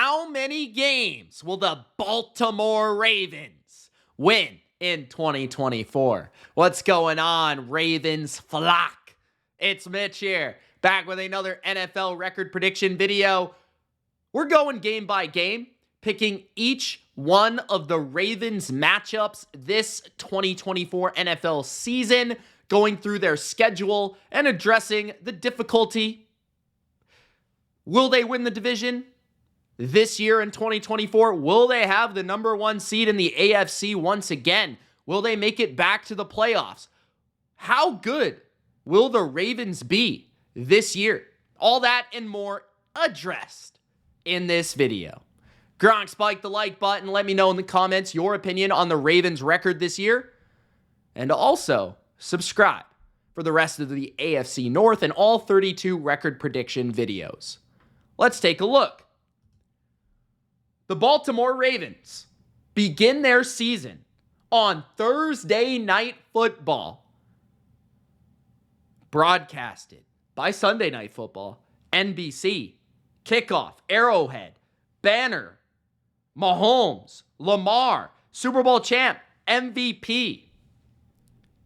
How many games will the Baltimore Ravens win in 2024? What's going on, Ravens flock? It's Mitch here, back with another NFL record prediction video. We're going game by game, picking each one of the Ravens matchups this 2024 NFL season, going through their schedule and addressing the difficulty. Will they win the division this year in 2024? Will they have the number one seed in the AFC once again? Will they make it back to the playoffs? How good will the Ravens be this year? All that and more addressed in this video. Gronk, spike the like button. Let me know in the comments your opinion on the Ravens record this year. And also, subscribe for the rest of the AFC North and all 32 record prediction videos. Let's take a look. The Baltimore Ravens begin their season on Thursday Night Football, broadcasted by Sunday Night Football, NBC, kickoff, Arrowhead, banner, Mahomes, Lamar, Super Bowl champ, MVP,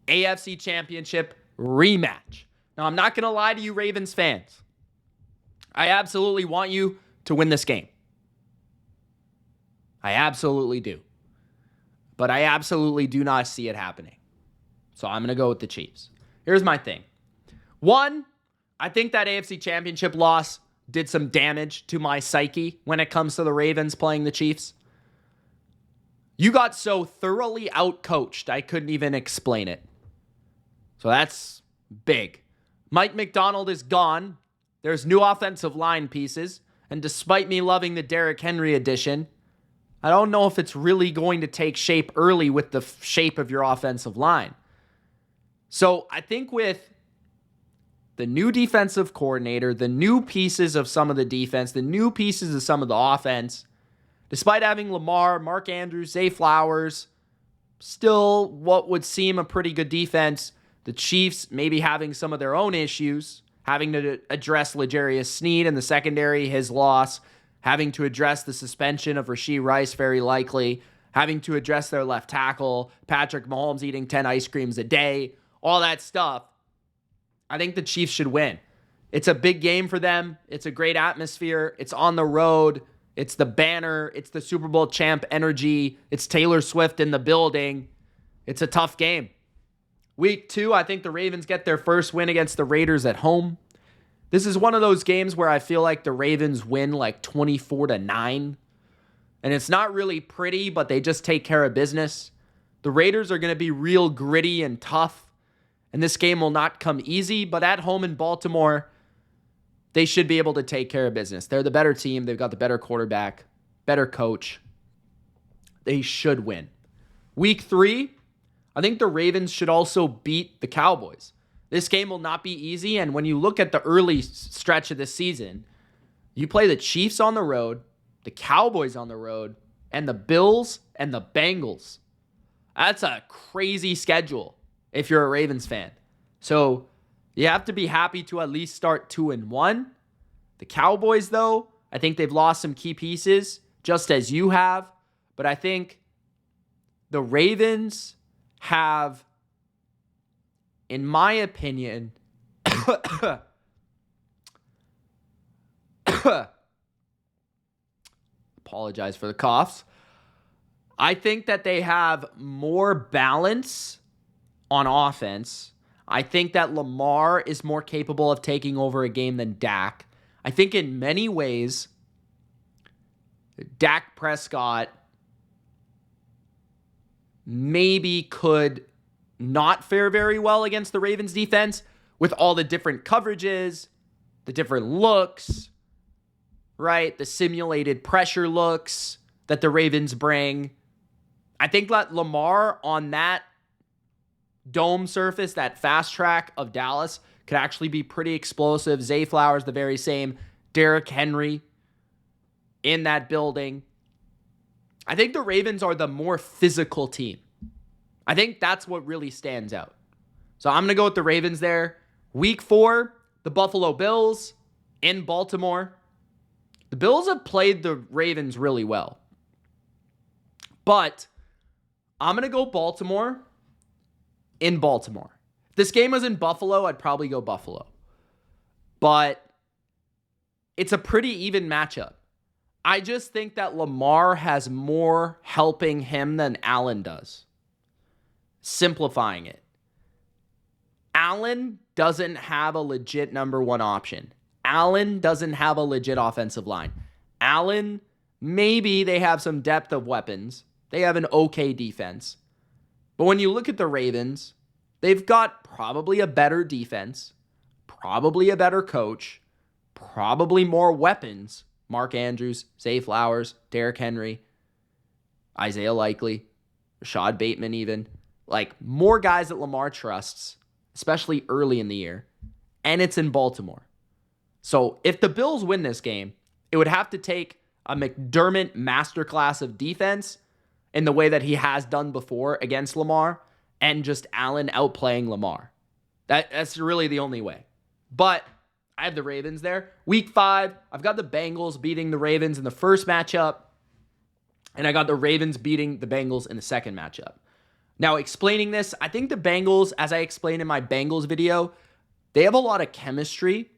AFC Championship rematch. Now, I'm not going to lie to you, Ravens fans. I absolutely want you to win this game. I absolutely do. But I absolutely do not see it happening. So I'm going to go with the Chiefs. Here's my thing. One, I think that AFC Championship loss did some damage to my psyche when it comes to the Ravens playing the Chiefs. You got so thoroughly outcoached, I couldn't even explain it. So that's big. Mike McDonald is gone. There's new offensive line pieces. And despite me loving the Derrick Henry edition, I don't know if it's really going to take shape early with the shape of your offensive line. So I think with the new defensive coordinator, the new pieces of some of the defense, the new pieces of some of the offense, despite having Lamar, Mark Andrews, Zay Flowers, still what would seem a pretty good defense, the Chiefs maybe having some of their own issues, having to address L'Jarius Sneed in the secondary, his loss, having to address the suspension of Rashee Rice, very likely, having to address their left tackle, Patrick Mahomes eating 10 ice creams a day, all that stuff. I think the Chiefs should win. It's a big game for them. It's a great atmosphere. It's on the road. It's the banner. It's the Super Bowl champ energy. It's Taylor Swift in the building. It's a tough game. Week 2, I think the Ravens get their first win against the Raiders at home. This is one of those games where I feel like the Ravens win like 24-9. And it's not really pretty, but they just take care of business. The Raiders are going to be real gritty and tough. And this game will not come easy, but at home in Baltimore, they should be able to take care of business. They're the better team. They've got the better quarterback, better coach. They should win. Week 3, I think the Ravens should also beat the Cowboys. This game will not be easy, and when you look at the early stretch of this season, you play the Chiefs on the road, the Cowboys on the road, and the Bills and the Bengals. That's a crazy schedule if you're a Ravens fan. So you have to be happy to at least start 2-1. The Cowboys, though, I think they've lost some key pieces, just as you have. But I think the Ravens have, in my opinion, apologize for the coughs. I think that they have more balance on offense. I think that Lamar is more capable of taking over a game than Dak. I think in many ways, Dak Prescott maybe could not fare very well against the Ravens defense with all the different coverages, the different looks, right? The simulated pressure looks that the Ravens bring. I think that Lamar on that dome surface, that fast track of Dallas, could actually be pretty explosive. Zay Flowers, the very same. Derrick Henry in that building. I think the Ravens are the more physical team. I think that's what really stands out. So I'm going to go with the Ravens there. Week 4, the Buffalo Bills in Baltimore. The Bills have played the Ravens really well. But I'm going to go Baltimore in Baltimore. If this game was in Buffalo, I'd probably go Buffalo. But it's a pretty even matchup. I just think that Lamar has more helping him than Allen does. Simplifying it. Allen doesn't have a legit number one option. Allen doesn't have a legit offensive line. Allen, maybe they have some depth of weapons. They have an okay defense. But when you look at the Ravens, they've got probably a better defense, probably a better coach, probably more weapons. Mark Andrews, Zay Flowers, Derrick Henry, Isaiah Likely, Rashad Bateman even. Like, more guys that Lamar trusts, especially early in the year. And it's in Baltimore. So if the Bills win this game, it would have to take a McDermott masterclass of defense in the way that he has done before against Lamar, and just Allen outplaying Lamar. That's really the only way. But I have the Ravens there. Week 5, I've got the Bengals beating the Ravens in the first matchup, and I got the Ravens beating the Bengals in the second matchup. Now, explaining this, I think the Bengals, as I explained in my Bengals video, they have a lot of chemistry,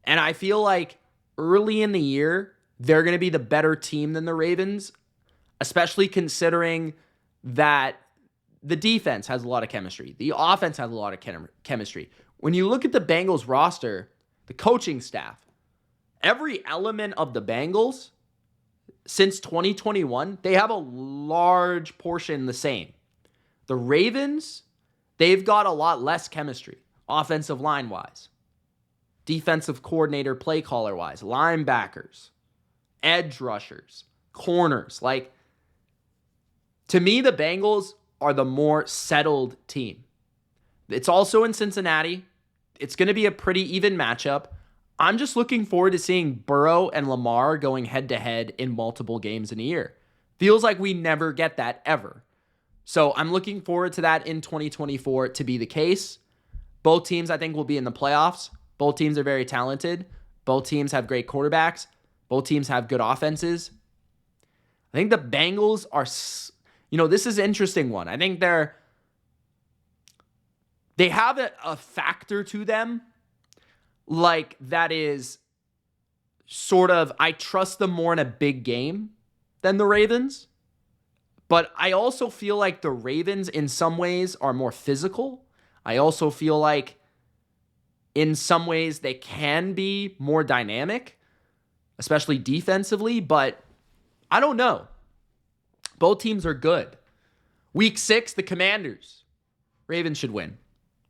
and I feel like early in the year, they're going to be the better team than the Ravens, especially considering that the defense has a lot of chemistry. The offense has a lot of chemistry. When you look at the Bengals roster, the coaching staff, every element of the Bengals since 2021, they have a large portion the same. The Ravens, they've got a lot less chemistry, offensive line-wise, defensive coordinator, play caller-wise, linebackers, edge rushers, corners. Like, to me, the Bengals are the more settled team. It's also in Cincinnati. It's going to be a pretty even matchup. I'm just looking forward to seeing Burrow and Lamar going head-to-head in multiple games in a year. Feels like we never get that ever. So I'm looking forward to that in 2024 to be the case. Both teams, I think, will be in the playoffs. Both teams are very talented. Both teams have great quarterbacks. Both teams have good offenses. I think the Bengals are, this is an interesting one. I think they have a factor to them, like, that is sort of, I trust them more in a big game than the Ravens. But I also feel like the Ravens in some ways are more physical. I also feel like in some ways they can be more dynamic, especially defensively, but I don't know. Both teams are good. Week 6, the Commanders. Ravens should win.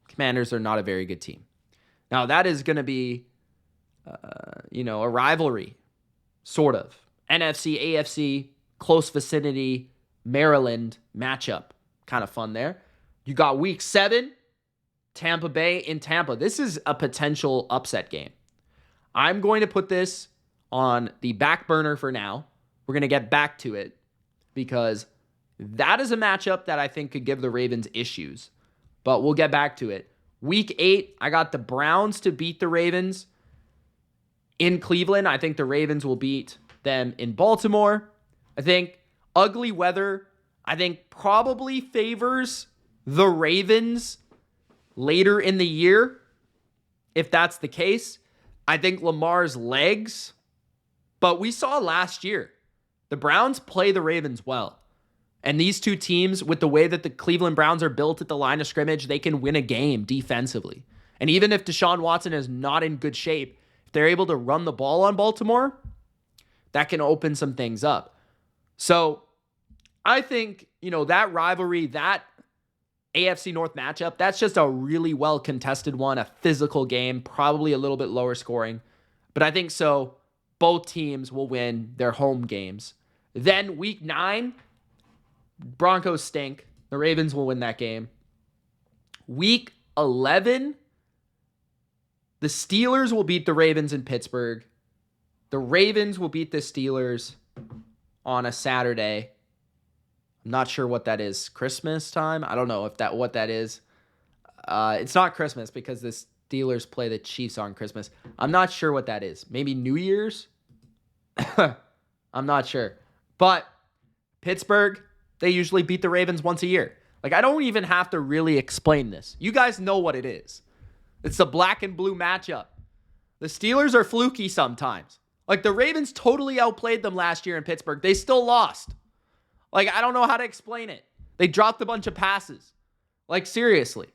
Commanders are not a very good team. Now, that is going to be, a rivalry, sort of. NFC, AFC, close vicinity, Maryland matchup. Kind of fun there. You got week 7, Tampa Bay in Tampa. This is a potential upset game. I'm going to put this on the back burner for now. We're going to get back to it because that is a matchup that I think could give the Ravens issues. But we'll get back to it. Week 8, I got the Browns to beat the Ravens in Cleveland. I think the Ravens will beat them in Baltimore. I think ugly weather, I think, probably favors the Ravens later in the year. If that's the case, I think Lamar's legs, but we saw last year, the Browns play the Ravens well. And these two teams, with the way that the Cleveland Browns are built at the line of scrimmage, they can win a game defensively. And even if Deshaun Watson is not in good shape, if they're able to run the ball on Baltimore, that can open some things up. So I think, that rivalry, that AFC North matchup, that's just a really well contested one, a physical game, probably a little bit lower scoring. But I think so. Both teams will win their home games. Then week 9, Broncos stink. The Ravens will win that game. Week 11, the Steelers will beat the Ravens in Pittsburgh. The Ravens will beat the Steelers on a Saturday. I'm not sure what that is. Christmas time? I don't know what that is. It's not Christmas because the Steelers play the Chiefs on Christmas. I'm not sure what that is. Maybe New Year's? I'm not sure. But Pittsburgh, they usually beat the Ravens once a year. Like, I don't even have to really explain this. You guys know what it is. It's the black and blue matchup. The Steelers are fluky sometimes. Like, the Ravens totally outplayed them last year in Pittsburgh. They still lost. Like, I don't know how to explain it. They dropped a bunch of passes. Like, seriously.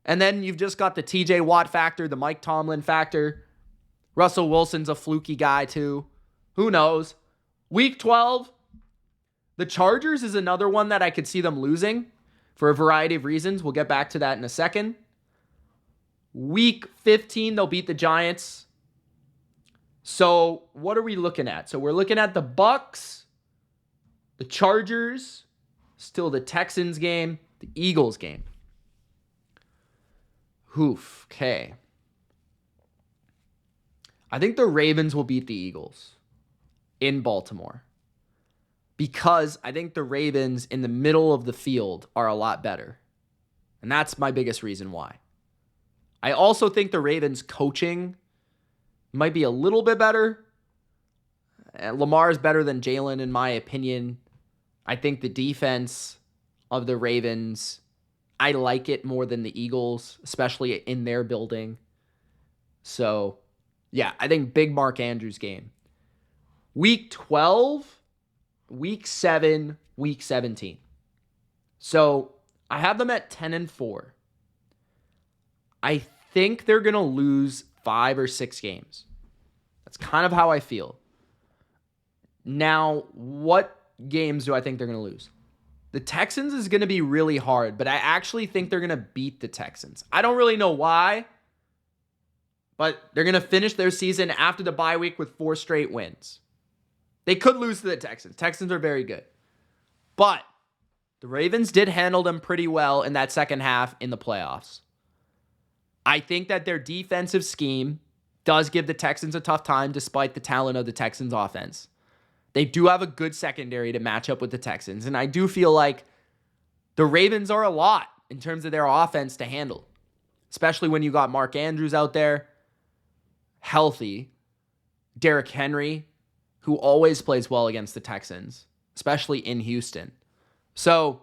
And then you've just got the TJ Watt factor, the Mike Tomlin factor. Russell Wilson's a fluky guy, too. Who knows? Week 12, the Chargers is another one that I could see them losing for a variety of reasons. We'll get back to that in a second. Week 15, they'll beat the Giants. So what are we looking at? So we're looking at the Bucks, the Chargers, still the Texans game, the Eagles game. Okay. I think the Ravens will beat the Eagles in Baltimore because I think the Ravens in the middle of the field are a lot better. And that's my biggest reason why. I also think the Ravens coaching might be a little bit better. Lamar is better than Jalen in my opinion. I think the defense of the Ravens, I like it more than the Eagles, especially in their building. So, yeah, I think big Mark Andrews game. Week 12, Week 7, Week 17. So, I have them at 10-4. I think they're going to lose 5 or 6 games. That's kind of how I feel. Now, what games do I think they're going to lose? The Texans is going to be really hard, but I actually think they're going to beat the Texans. I don't really know why, but they're going to finish their season after the bye week with 4 straight wins. They could lose to the Texans. Texans are very good. But the Ravens did handle them pretty well in that second half in the playoffs. I think that their defensive scheme does give the Texans a tough time despite the talent of the Texans offense. They do have a good secondary to match up with the Texans, and I do feel like the Ravens are a lot in terms of their offense to handle, especially when you got Mark Andrews out there, healthy, Derrick Henry, who always plays well against the Texans, especially in Houston. So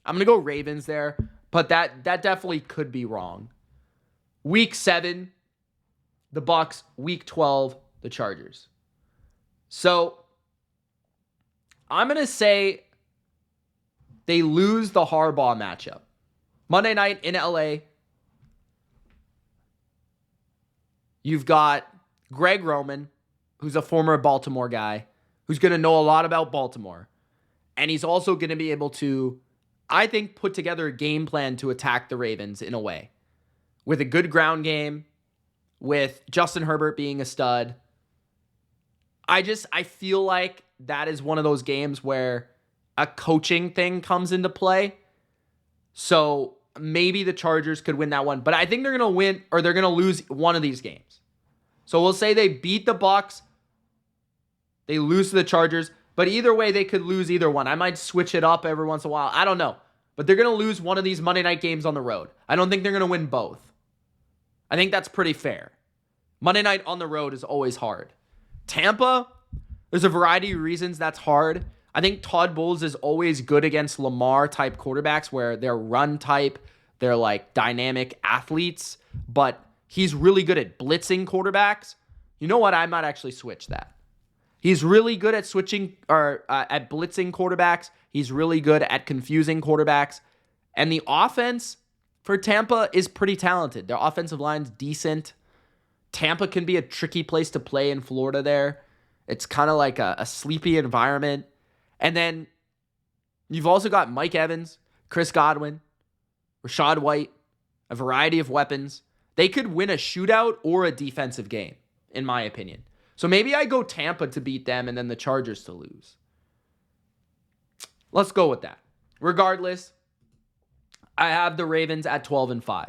I'm going to go Ravens there, but that definitely could be wrong. Week 7, the Bucks. Week 12, the Chargers. So I'm going to say they lose the Harbaugh matchup. Monday night in LA, you've got Greg Roman, who's a former Baltimore guy, who's going to know a lot about Baltimore. And he's also going to be able to, I think, put together a game plan to attack the Ravens in a way. With a good ground game, with Justin Herbert being a stud. I feel like that is one of those games where a coaching thing comes into play. So maybe the Chargers could win that one. But I think they're going to win, or they're going to lose one of these games. So we'll say they beat the Bucks. They lose to the Chargers. But either way, they could lose either one. I might switch it up every once in a while. I don't know. But they're going to lose one of these Monday night games on the road. I don't think they're going to win both. I think that's pretty fair. Monday night on the road is always hard. Tampa, there's a variety of reasons that's hard. I think Todd Bowles is always good against Lamar-type quarterbacks where they're run-type, they're like dynamic athletes, but he's really good at blitzing quarterbacks. You know what? I might actually switch that. He's really good at switching or at blitzing quarterbacks. He's really good at confusing quarterbacks. And the offense for Tampa is pretty talented. Their offensive line's decent. Tampa can be a tricky place to play in Florida there. It's kind of like a sleepy environment. And then you've also got Mike Evans, Chris Godwin, Rachaad White, a variety of weapons. They could win a shootout or a defensive game, in my opinion. So maybe I go Tampa to beat them and then the Chargers to lose. Let's go with that. Regardless, I have the Ravens at 12-5.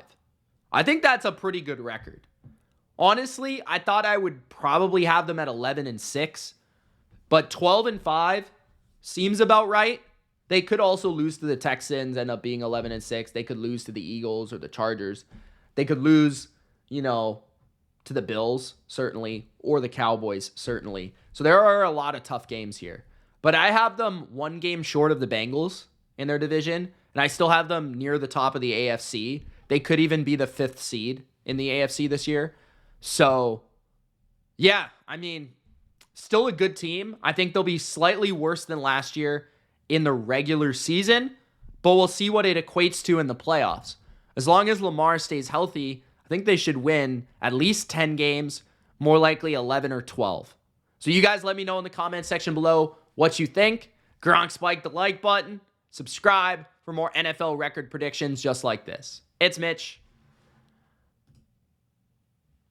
I think that's a pretty good record. Honestly, I thought I would probably have them at 11-6, but 12-5 seems about right. They could also lose to the Texans, end up being 11-6. They could lose to the Eagles or the Chargers. They could lose, to the Bills, certainly, or the Cowboys, certainly. So there are a lot of tough games here. But I have them one game short of the Bengals in their division, and I still have them near the top of the AFC. They could even be the 5th seed in the AFC this year. So, yeah, I mean, still a good team. I think they'll be slightly worse than last year in the regular season, but we'll see what it equates to in the playoffs. As long as Lamar stays healthy, I think they should win at least 10 games, more likely 11 or 12. So you guys let me know in the comment section below what you think. Gronk, spike the like button. Subscribe for more NFL record predictions just like this. It's Mitch.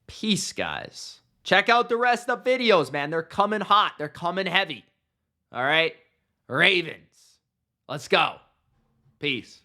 Peace, guys. Check out the rest of the videos, man. They're coming hot. They're coming heavy. All right? Ravens. Let's go. Peace.